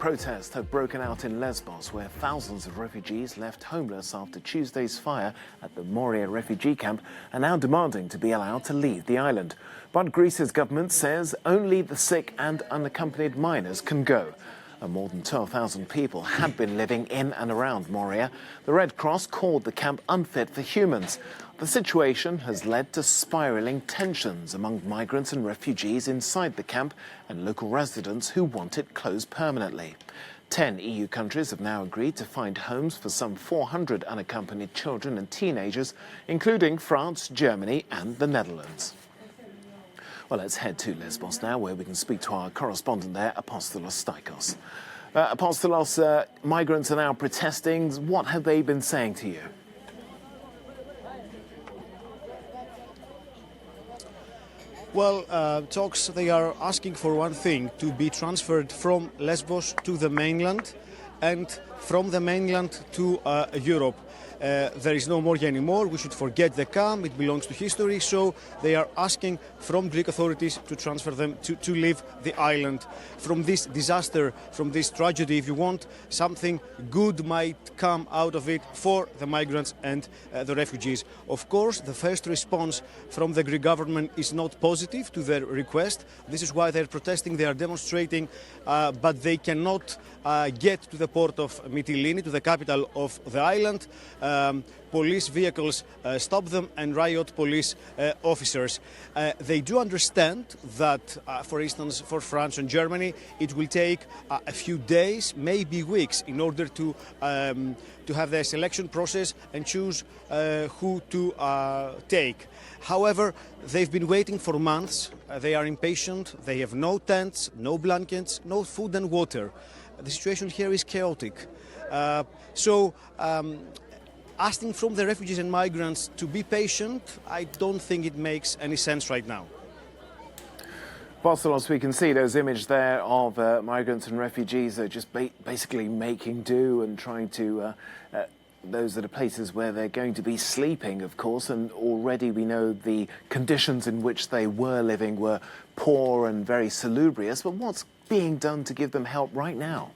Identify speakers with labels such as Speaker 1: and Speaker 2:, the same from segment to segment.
Speaker 1: Protests have broken out in Lesbos, where thousands of refugees left homeless after Tuesday's fire at the Moria refugee camp are now demanding to be allowed to leave the island. But Greece's government says only the sick and unaccompanied minors can go. More than 12,000 people had been living in and around Moria. The Red Cross called the camp unfit for humans. The situation has led to spiralling tensions among migrants and refugees inside the camp and local residents who want it closed permanently. 10 EU countries have now agreed to find homes for some 400 unaccompanied children and teenagers, including France, Germany and the Netherlands. Well, let's head to Lesbos now, where we can speak to our correspondent there, Apostolos Stikos. Apostolos, migrants are now protesting. What have they been saying to you?
Speaker 2: Well, talks, they are asking for one thing, to be transferred from Lesbos to the mainland and from the mainland to Europe. There is no Moria anymore. We should forget the camp. It belongs to history. So they are asking from Greek authorities to transfer them to leave the island. From this disaster, from this tragedy, if you want, something good might come out of it for the migrants and the refugees. Of course, the first response from the Greek government is not positive to their request. This is why they're protesting. They are demonstrating, but they cannot get to the port of Mytilene, to the capital of the island. Police vehicles stop them and riot police officers. They do understand that, for instance, for France and Germany, it will take a few days, maybe weeks, in order to have their selection process and choose who to take. However, they've been waiting for months. They are impatient. They have no tents, no blankets, no food and water. The situation here is chaotic. Asking from the refugees and migrants to be patient, I don't think it makes any sense right now.
Speaker 1: Apostolos, we can see those images there of migrants and refugees are just basically making do and trying to... those are the places where they're going to be sleeping, of course, and already we know the conditions in which they were living were poor and very salubrious. But what's being done to give them help right now?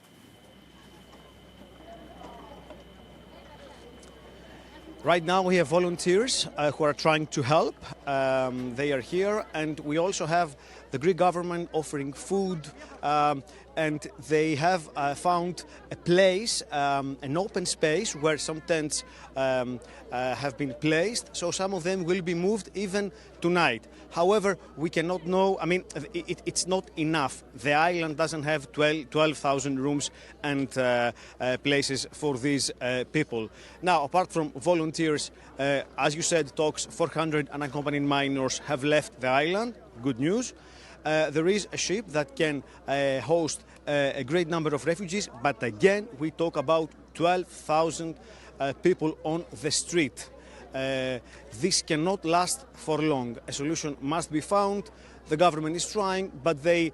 Speaker 2: Right now we have volunteers who are trying to help. They are here, and we also have the Greek government offering food, and they have found a place, an open space where some tents have been placed, so some of them will be moved even tonight. However, we cannot know, I mean, it's not enough. The island doesn't have 12,000 rooms and places for these people. Now, apart from volunteers, as you said, talks 400 unaccompanied minors have left the island. Good news. There is a ship that can host a great number of refugees, but again, we talk about 12,000 people on the street. This cannot last for long. A solution must be found. The government is trying, but they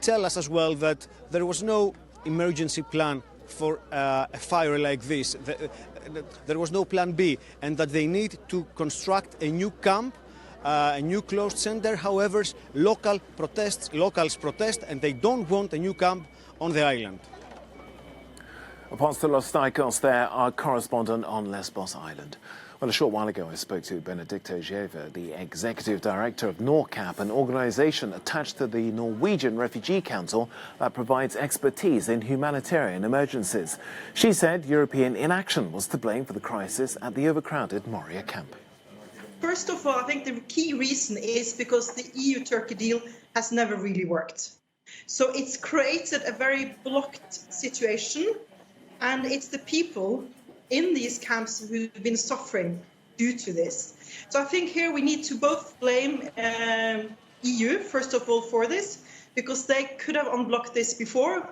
Speaker 2: tell us as well that there was no emergency plan for a fire like this. There was no plan B, and that they need to construct a new camp, a new closed center. However, locals protest, and they don't want a new camp on the island.
Speaker 1: Apostolos Stikos there, our correspondent on Lesbos Island. Well, a short while ago I spoke to Benedicto Gjeva, the executive director of NORCAP, an organisation attached to the Norwegian Refugee Council that provides expertise in humanitarian emergencies. She said European inaction was to blame for the crisis at the overcrowded Moria camp.
Speaker 3: First of all, I think the key reason is because the EU-Turkey deal has never really worked. So it's created a very blocked situation, and it's the people in these camps who've been suffering due to this. So I think here we need to both blame EU, first of all, for this, because they could have unblocked this before.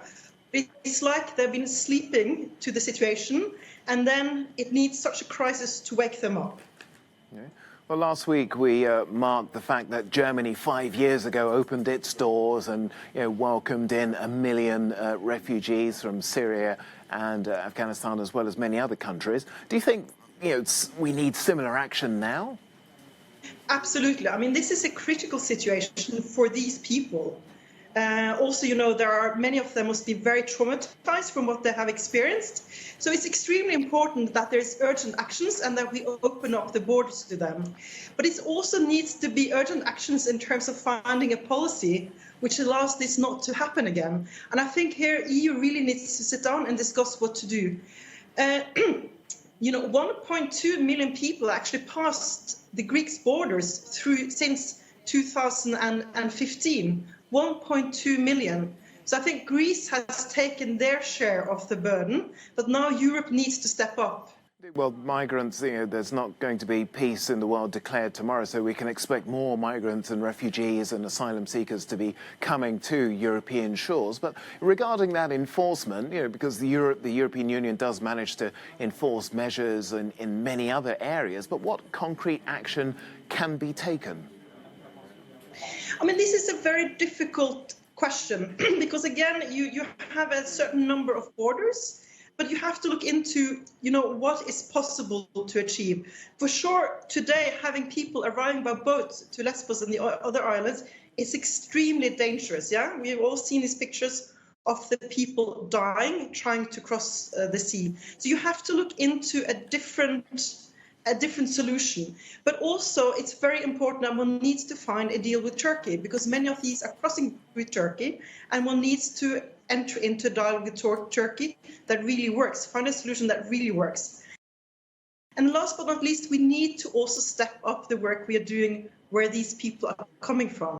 Speaker 3: It's like they've been sleeping to the situation, and then it needs such a crisis to wake them up.
Speaker 1: Yeah. Well, last week we marked the fact that Germany 5 years ago opened its doors and welcomed in 1 million refugees from Syria and Afghanistan, as well as many other countries. Do you think we need similar action now?
Speaker 3: Absolutely. I mean, this is a critical situation for these people. Also, there are many of them must be very traumatized from what they have experienced. So it's extremely important that there's urgent actions and that we open up the borders to them. But it also needs to be urgent actions in terms of finding a policy which allows this not to happen again. And I think here EU really needs to sit down and discuss what to do. 1.2 million people actually passed the Greek borders since 2015. 1.2 million. So I think Greece has taken their share of the burden, but now Europe needs to step up.
Speaker 1: Well, migrants, there's not going to be peace in the world declared tomorrow, so we can expect more migrants and refugees and asylum seekers to be coming to European shores. But regarding that enforcement, because the European Union does manage to enforce measures in many other areas, but what concrete action can be taken?
Speaker 3: I mean, this is a very difficult question because, again, you have a certain number of borders, but you have to look into, what is possible to achieve. For sure, today, having people arriving by boat to Lesbos and the other islands is extremely dangerous, yeah? We've all seen these pictures of the people dying trying to cross the sea. So you have to look into a different solution. But also, it's very important that one needs to find a deal with Turkey because many of these are crossing with Turkey, and one needs to enter into a dialogue with Turkey that really works, find a solution that really works. And last but not least, we need to also step up the work we are doing where these people are coming from.